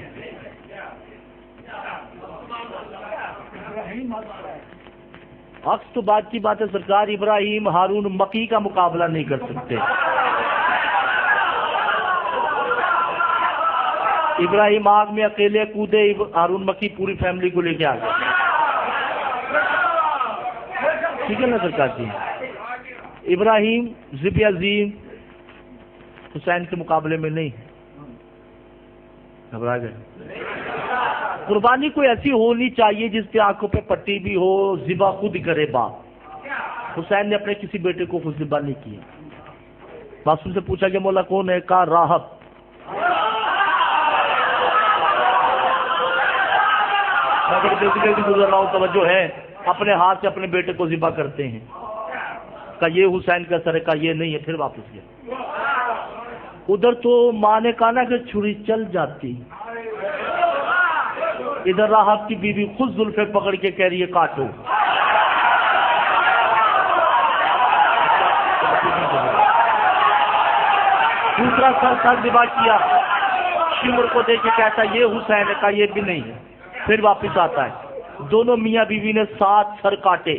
عکس تو بات کی بات ہے، سرکار ابراہیم ہارون مکی کا مقابلہ نہیں کر سکتے. ابراہیم آگ میں اکیلے کودے، ہارون مکی پوری فیملی کو لے کے آ گئے. ٹھیک ہے نا سرکار جی. ابراہیم ذبح عظیم حسین کے مقابلے میں نہیں ہے. گھبرا گئے. قربانی کوئی ایسی ہونی چاہیے جس کے آنکھوں پہ پٹی بھی ہو، ذبح خود کرے باپ. حسین نے اپنے کسی بیٹے کو خود ذبح نہیں کیا. معصوم سے پوچھا کہ مولا کون ہے؟ کہا راہب. گزر رہا ہوں، توجہ ہے، اپنے ہاتھ سے اپنے بیٹے کو ذبح کرتے ہیں. کہا یہ حسین کا سر ہے، کہا یہ نہیں ہے. پھر واپس گیا. ادھر تو ماں نے کہا نا کہ چھری چل جاتی، ادھر راہب کی بیوی خود زلفیں پکڑ کے کہہ رہی ہے کاٹو. دوسرا سر ذبح کیا، شمر کو دیکھ کے کہتا یہ حسین ہے، کہا یہ بھی نہیں ہے. پھر واپس آتا ہے. دونوں میاں بیوی نے 7 سر کاٹے.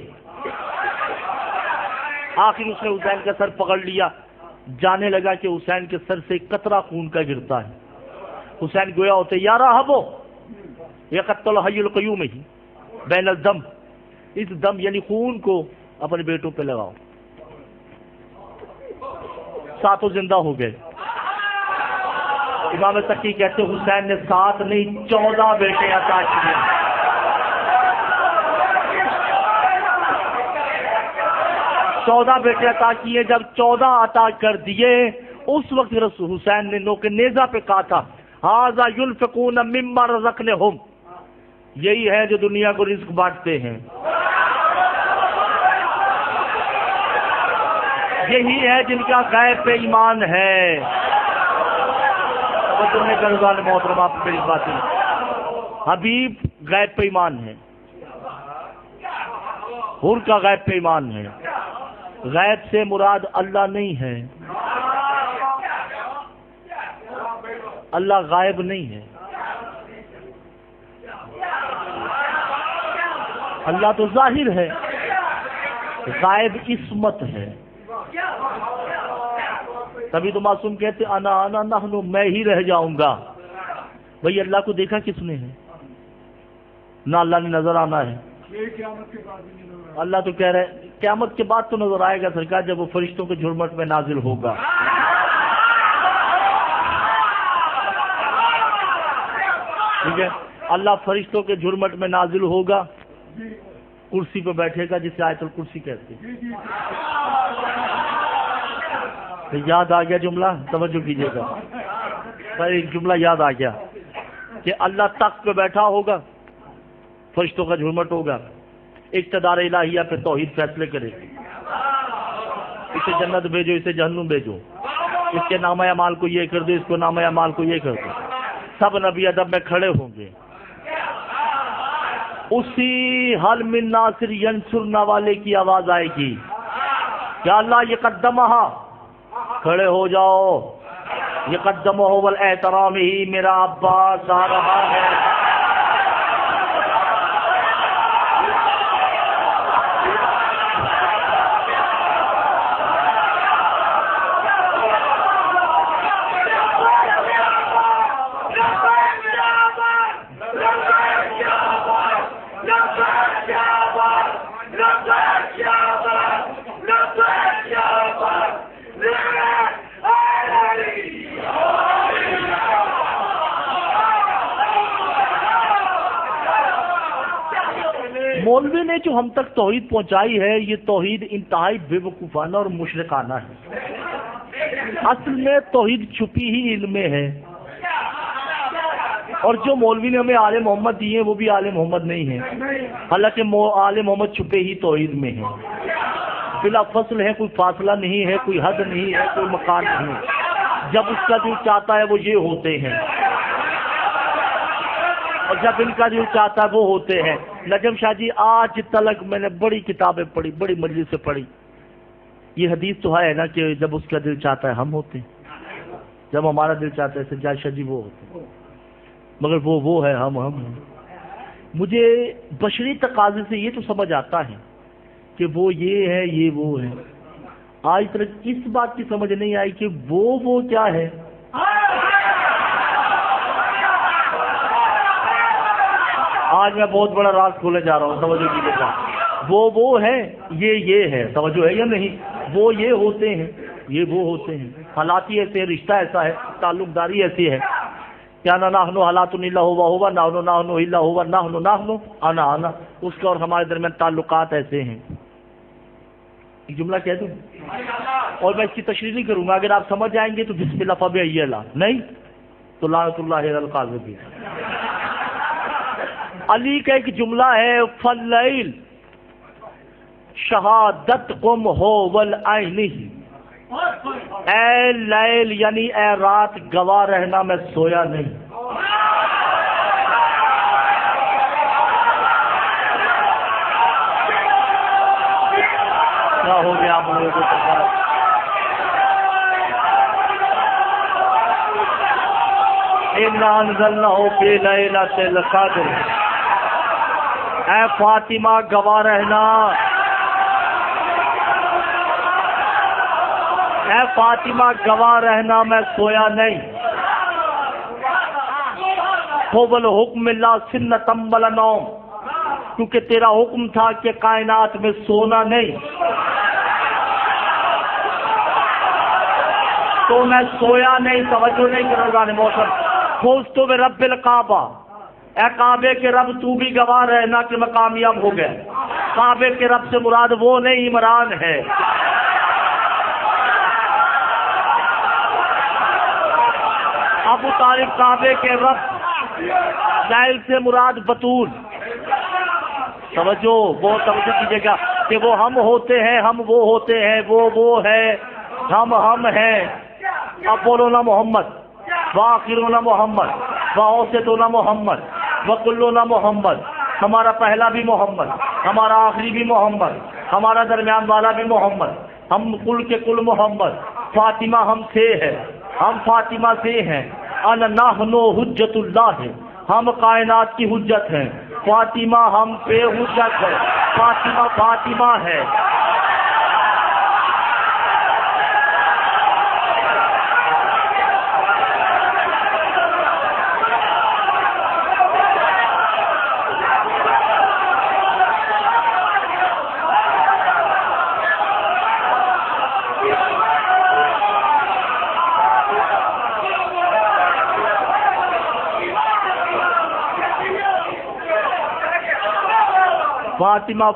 آخر اس نے حسین کا سر پکڑ لیا. جانے لگا کہ حسین کے سر سے قطرہ خون کا گرتا ہے. حسین گویا ہوتے یا راہبو یقتل حی القیوم ہی بین الدم، اس دم یعنی خون کو اپنے بیٹوں پہ لگاؤ. 7 زندہ ہو گئے. امام تقی کہتے حسین نے 7 نہیں 14 بیٹے عطا کیے. 14 بیٹے عطا کیے. جب 14 عطا کر دیے اس وقت رسول حسین نے نوک نیزہ پہ کہا تھا ھذا ينفقون مما رزقناهم، یہی ہے جو دنیا کو رزق بانٹتے ہیں، یہی ہے جن کا غیب پہ ایمان ہے. محترم آپ میری بات ہے. حبیب غیب پہ ایمان ہے، حر کا غیب پہ ایمان ہے. غیب سے مراد اللہ نہیں ہے، اللہ غائب نہیں ہے. اللہ تو ظاہر ہے، غائب عصمت ہے. تبھی تو معصوم کہتے انا نحن، میں ہی رہ جاؤں گا. بھئی اللہ کو دیکھا کس نے ہے؟ نہ اللہ نے نظر آنا ہے. اللہ تو کہہ رہے قیامت کے بعد تو نظر آئے گا سرکار، جب وہ فرشتوں کے جھرمٹ میں نازل ہوگا. ٹھیک ہے، اللہ فرشتوں کے جھرمٹ میں نازل ہوگا، کرسی پہ بیٹھے گا جسے آیت الکرسی کہتے ہیں. یاد آ گیا جملہ، توجہ کیجیے گا. ایک جملہ یاد آ گیا کہ اللہ تخت پہ بیٹھا ہوگا، فرشتوں کا جھرمٹ ہوگا، اقتدار الہیہ پہ توحید فیصلے کرے گی. اسے جنت بھیجو، اسے جہنم بھیجو، اس کے نامہ اعمال کو یہ کر دو، اس کو نامہ اعمال کو یہ کر دو. سب نبی ادب میں کھڑے ہوں گے. اسی حل من ناصر ینصرنا والے کی آواز آئے گی یا اللہ یہ قدمہا، کھڑے ہو جاؤ. یہ قدمہ والاحترام ہی میرا عباس آ رہا ہے. نے جو ہم تک توحید پہنچائی ہے یہ توحید انتہائی بے وقوفانہ اور مشرکانہ ہے. اصل میں توحید چھپی ہی علم میں ہے. اور جو مولوی نے ہمیں آل محمد دیے ہیں وہ بھی آل محمد نہیں ہیں، حالانکہ آل محمد چھپے ہی توحید میں ہیں. بلا فصل ہے، کوئی فاصلہ نہیں ہے، کوئی حد نہیں ہے، کوئی مکان نہیں ہے. جب اس کا دل چاہتا ہے وہ یہ ہوتے ہیں، اور جب ان کا دل چاہتا ہے وہ ہوتے ہیں. نجم شاہ جی آج تلک میں نے بڑی کتابیں پڑھی، بڑی مجلس سے پڑھی. یہ حدیث تو ہے نا کہ جب اس کا دل چاہتا ہے ہم ہوتے ہیں، جب ہمارا دل چاہتا ہے سجاد شاہ جی وہ ہوتے ہیں، مگر وہ ہے ہم ہیں. مجھے بشری تقاضے سے یہ تو سمجھ آتا ہے کہ وہ یہ ہے یہ وہ ہے. آج تک اس بات کی سمجھ نہیں آئی کہ وہ کیا ہے. آج میں بہت بڑا راز کھولنے جا رہا ہوں، توجہ کیجیے گا. وہ ہے یہ ہے، توجہ ہے یا نہیں. وہ یہ ہوتے ہیں یہ وہ ہوتے ہیں. حالاتی ایسے ہے، رشتہ ایسا ہے، تعلق داری ایسی ہے. کیا نحن حالات الا ہوا نحن الا ہوا نحن انا اس کا اور ہمارے درمیان تعلقات ایسے ہیں. ایک جملہ کہہ دوں اور میں اس کی تشریح نہیں کروں گا. اگر آپ سمجھ جائیں گے تو بسم اللہ فبأي اللہ، نہیں تو لعنت اللہ علی القاذبین. علی کا ایک جملہ ہے فاللیل شہادتکم ھوال عین. اے لیل یعنی اے رات گواہ رہنا میں سویا نہیں. کیا ہو گیا آپ لوگوں کو؟ اِنَّا أَنزَلْنَاهُ فِي لَيْلَةِ الْقَدْرِ. اے فاطمہ گواہ رہنا، اے فاطمہ گواہ رہنا میں سویا نہیں. قُبُلُ حُکْمِ اللَّهِ سِنَّةً وَلَا نَوْمٍ، کیونکہ تیرا حکم تھا کہ کائنات میں سونا نہیں، تو میں سویا نہیں. توجہ نہیں کرو گا موسم. فُزْتُ بِرَبِّ الْکعبہ، اے کعبے کے رب تو بھی گواہ رہنا کہ میں کامیاب ہو گیا. کعبے کے رب سے مراد وہ نہیں عمران ہے. ابو طالب کعبے کے رب، نائل سے مراد بطول. توجہ بہت توجہ کیجیے گا کہ وہ ہم ہوتے ہیں، ہم وہ ہوتے ہیں، وہ ہے، ہم ہیں. اب بولو نا محمد، وآخرنا محمد، وأوسطنا محمد، وکلنا محمد. ہمارا پہلا بھی محمد، ہمارا آخری بھی محمد، ہمارا درمیان والا بھی محمد، ہم کل کے کل محمد. فاطمہ ہم سے ہے، ہم فاطمہ سے ہیں. نحن حجت اللہ، ہم کائنات کی حجت ہیں. فاطمہ ہم پہ حجت ہے. فاطمہ ہے.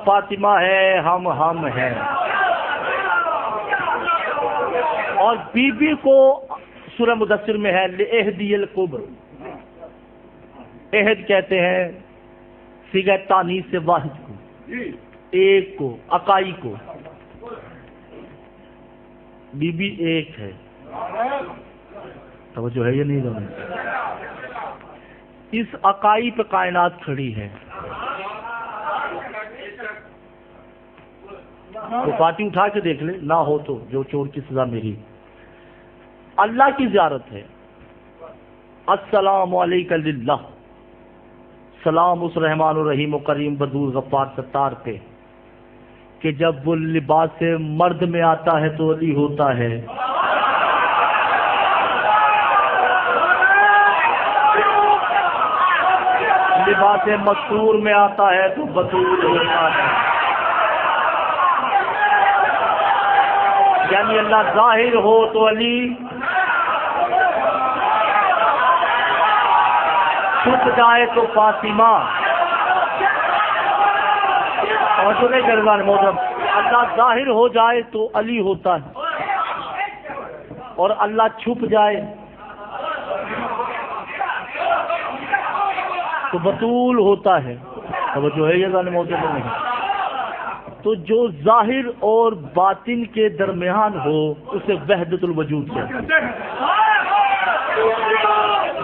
فاطمہ ہے، ہم ہیں. اور بی بی کو سورہ مدثر میں ہے لِعہدی الکبر. عہد کہتے ہیں صیغہ تانیث سے واحد کو، ایک کو، اکائی کو. بی بی ایک ہے. توجہ ہے یہ نہیں؟ اس اکائی پہ کائنات کھڑی ہے. تو پارٹی اٹھا کے دیکھ لے، نہ ہو تو جو چور کی سزا میری. اللہ کی زیارت ہے. السلام علیکم للہ، سلام اس رحمان الرحیم و کریم بدور غفار ستار پہ کہ جب وہ لباس مرد میں آتا ہے تو علی ہوتا ہے. لباس مستور میں آتا ہے تو بطول ہوتا ہے. یعنی اللہ ظاہر ہو تو علی، چھپ جائے تو فاطمہ. توجہ نہیں کرنا محترم. اللہ ظاہر ہو جائے تو علی ہوتا ہے اور اللہ چھپ جائے تو بطول ہوتا ہے. توجہ ہے یہ ذہن محترم نہیں. تو جو ظاہر اور باطن کے درمیان ہو اسے وحدت الوجود کہتے ہیں.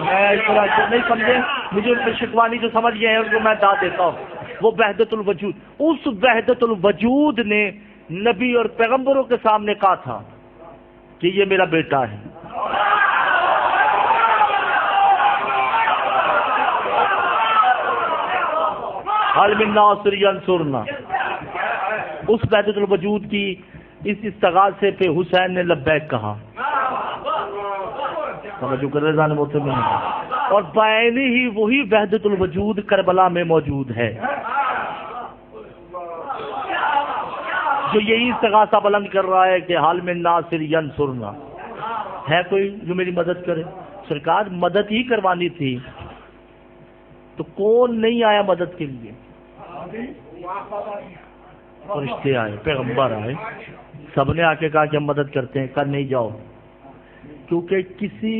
میں اس طرح نہیں سمجھے, مجھے شکوانی جو سمجھ گئے ہیں ان کو میں دا دیتا ہوں. وہ وحدت الوجود, اس وحدت الوجود نے نبی اور پیغمبروں کے سامنے کہا تھا کہ یہ میرا بیٹا ہے. حل من ناصر ینصرنا. اس وحدت الوجود کی اس استغاثے پہ حسین نے لبیک کہا. توجہ کر رضا نے موت میں, اور بعینی ہی وہی وحدت الوجود کربلا میں موجود ہے جو یہی استغاثہ بلند کر رہا ہے کہ حال میں ناصر ینصرنا. ہے کوئی جو میری مدد کرے؟ سرکار مدد ہی کروانی تھی تو کون نہیں آیا مدد کے لیے؟ فرشتے آئے, پیغمبر آئے, سب نے آ کے کہا کہ ہم مدد کرتے ہیں. کر نہیں جاؤ, کیونکہ کسی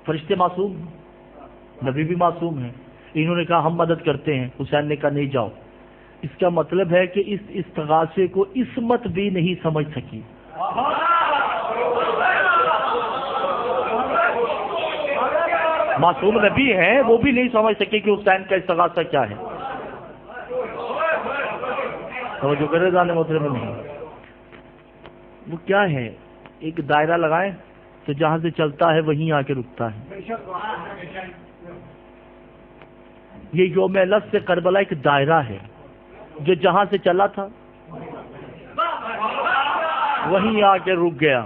فرشتے معصوم, نبی بھی معصوم ہیں. انہوں نے کہا ہم مدد کرتے ہیں, حسین نے کہا نہیں جاؤ. اس کا مطلب ہے کہ اس استغاثے کو عصمت بھی نہیں سمجھ سکی. معصوم نبی ہیں, وہ بھی نہیں سمجھ سکے کہ حسین کا استغاثہ کیا ہے. جو کرے جانے محترم نہیں, وہ کیا ہے؟ ایک دائرہ لگائیں تو جہاں سے چلتا ہے وہیں آ کے رکتا ہے. یہ یوم الف سے کربلا ایک دائرہ ہے جو جہاں سے چلا تھا وہیں آ کے رک گیا.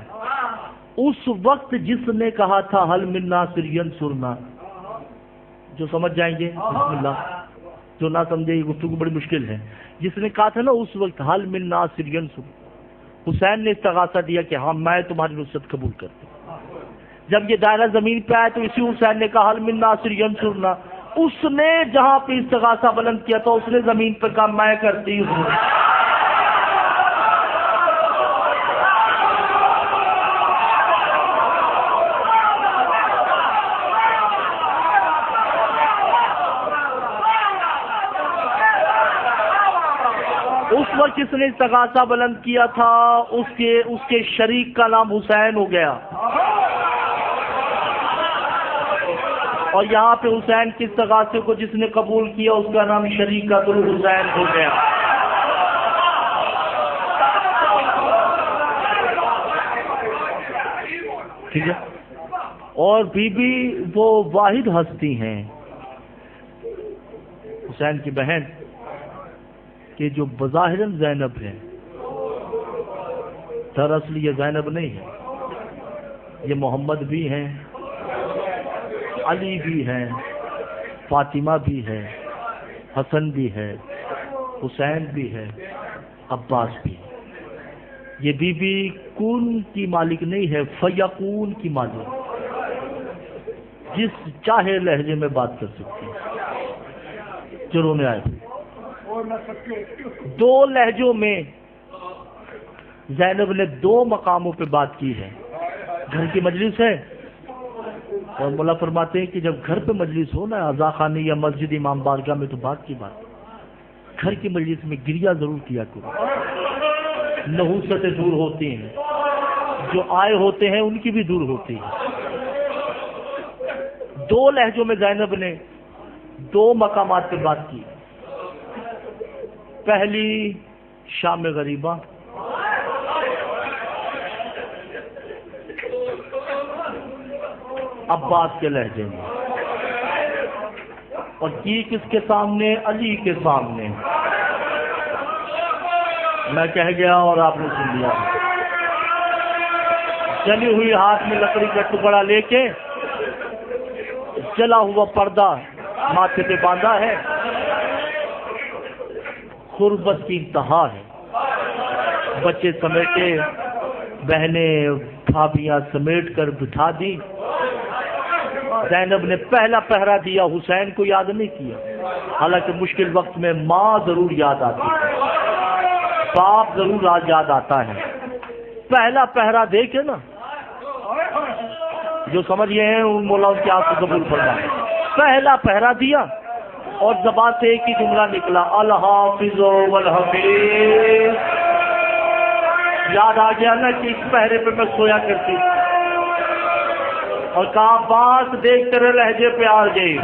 اس وقت جس نے کہا تھا حل من ناصر ینصرنا, جو سمجھ جائیں گے بسم اللہ, جو نہ سمجھے یہ گفتگو بڑی مشکل ہے. جس نے کہا تھا نا اس وقت حل من ناصر ینصرنا, حسین نے استغاثہ دیا کہ ہاں میں تمہاری نصرت قبول کرتا ہوں. جب یہ دائرہ زمین پہ آیا تو اسی حسین نے کہا حل من ناصر ینصرنا. اس نے جہاں پہ استغاثہ بلند کیا تھا اس نے زمین پہ کہا میں کرتی ہوں. اس وقت جس نے استغاثہ بلند کیا تھا اس کے شریک کا نام حسین ہو گیا, اور یہاں پہ حسین کے استغاثے کو جس نے قبول کیا اس کا نام شریکۃ الحسین ہو گیا. ٹھیک ہے. اور بی بی وہ واحد ہستی ہیں حسین کی بہن کہ جو بظاہراً زینب ہے, دراصل یہ زینب نہیں ہے, یہ محمد بھی ہیں, علی بھی ہیں, فاطمہ بھی ہے, حسن بھی ہے, حسین بھی ہے, عباس بھی ہے. یہ بی بی کون کی مالک نہیں ہے, فیکون کی مالک, جس چاہے لہجے میں بات کر سکتی ہے. چلو میں آئے دو لہجوں میں زینب نے دو مقاموں پہ بات کی ہے. گھر کی مجلس ہے اور مولا فرماتے ہیں کہ جب گھر پہ مجلس ہو نا, عزا خانی یا مسجد امام بارگاہ میں تو بات کی بات, گھر کی مجلس میں گریہ ضرور کیا کرو. نحوستیں دور ہوتی ہیں, جو آئے ہوتے ہیں ان کی بھی دور ہوتی ہے. دو لہجوں میں زینب نے دو مقامات پہ بات کی. پہلی شام غریبہ, عباس کے لہجے میں, اور کی کس کے سامنے؟ علی کے سامنے. میں کہہ گیا اور آپ نے سن لیا. جلی ہوئی ہاتھ میں لکڑی کا ٹکڑا لے کے جلا ہوا پردہ ماتھے پہ باندھا ہے. غربت کی انتہا ہے. بچے سمیٹے, بہنیں بھابیاں سمیٹ کر بٹھا دی. زینب نے پہلا پہرا دیا, حسین کو یاد نہیں کیا, حالانکہ مشکل وقت میں ماں ضرور یاد آتی ہے. باپ ضرور آج یاد آتا ہے. پہلا پہرا دے کے نا، جو سمجھے ہیں ان مولا ان کی آنکھ کو قبول فرما. پہلا پہرا دیا اور زبان سے ایک ہی جملہ نکلا، الحافظ والحفیظ. یاد آ گیا نا کہ اس پہرے پہ میں سویا کرتی اور کہا بات دیکھ تیرے لہجے پہ آ گئی،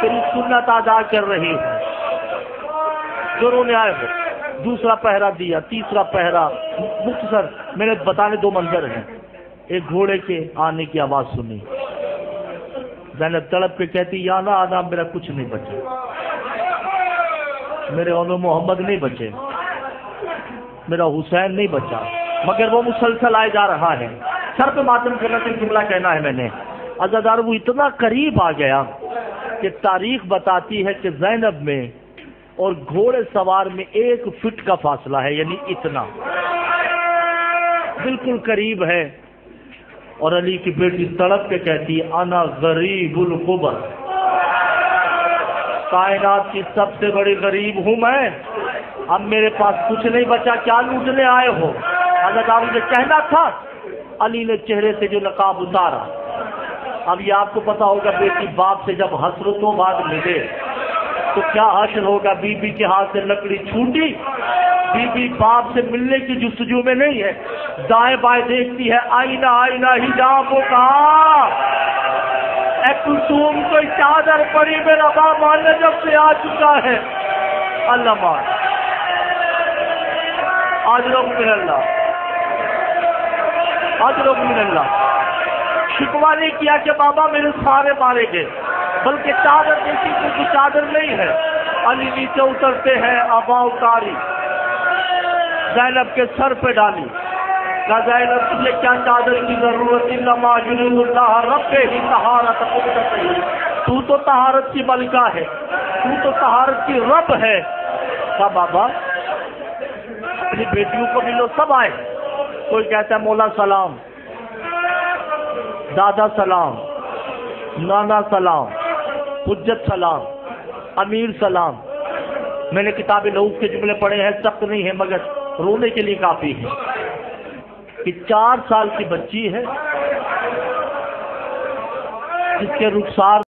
تیری سنت ادا کر رہی ہوں، دونوں نے آئے ہو. دوسرا پہرا دیا، تیسرا پہرا. مختصر میں نے بتانے دو منظر ہیں. ایک گھوڑے کے آنے کی آواز سنی، زینب تڑپ کے کہتی یا نا آدم میرا کچھ نہیں بچے، میرے اولو محمد نہیں بچے، میرا حسین نہیں بچا، مگر وہ مسلسل آئے جا رہا ہے. سر پہ ماتم کرنا صرف جملہ کہنا ہے میں نے. عزادار وہ اتنا قریب آ گیا کہ تاریخ بتاتی ہے کہ زینب میں اور گھوڑے سوار میں 1 فٹ کا فاصلہ ہے، یعنی اتنا بالکل قریب ہے. اور علی کی بیٹی تڑپ کے کہتی انا غریب القبر، کائنات کی سب سے بڑی غریب ہوں میں، اب میرے پاس کچھ نہیں بچا، کیا لوٹنے آئے ہو؟ حضرت علی نے کہنا تھا. علی نے چہرے سے جو نقاب اتارا. اب یہ آپ کو پتا ہوگا بیٹی باپ سے جب حسرتوں بعد ملے تو کیا حشر ہوگا. بی بی کے ہاتھ سے لکڑی چھوٹی، بی بی باپ سے ملنے کی جستجو میں نہیں ہے، دائیں بائیں دیکھتی ہے. آئینہ آئینہ حجاب کا اے کلثوم کوئی چادر پڑی، میرا باپ ماننے جب سے آ چکا ہے. اللہ مان آج لوگ من اللہ، آج لوگ من اللہ. شکوہ نہیں کیا کہ بابا میرے سارے مارے گئے، بلکہ چادر دیکھی کیونکہ چادر نہیں ہے. علی نیچے اترتے ہیں، ابا اتاری، زینب کے سر پہ ڈالی. کہا زینب تجھے کیا چادر کی ضرورت، انما یرید اللہ رب ہی طہارت قدرت، تو تو طہارت کی ملکہ ہے، تو تو طہارت کی رب ہے. کہا بابا اپنی بیٹیوں کو ملو. سب آئے. کوئی کہتا ہے مولا سلام، دادا سلام، نانا سلام، حجت سلام، امیر سلام. میں نے کتاب لوگ کے جملے پڑھے ہیں، سخت نہیں ہے مگر رونے کے لیے کافی ہے. کہ 4 سال کی بچی ہے جس کے رخسار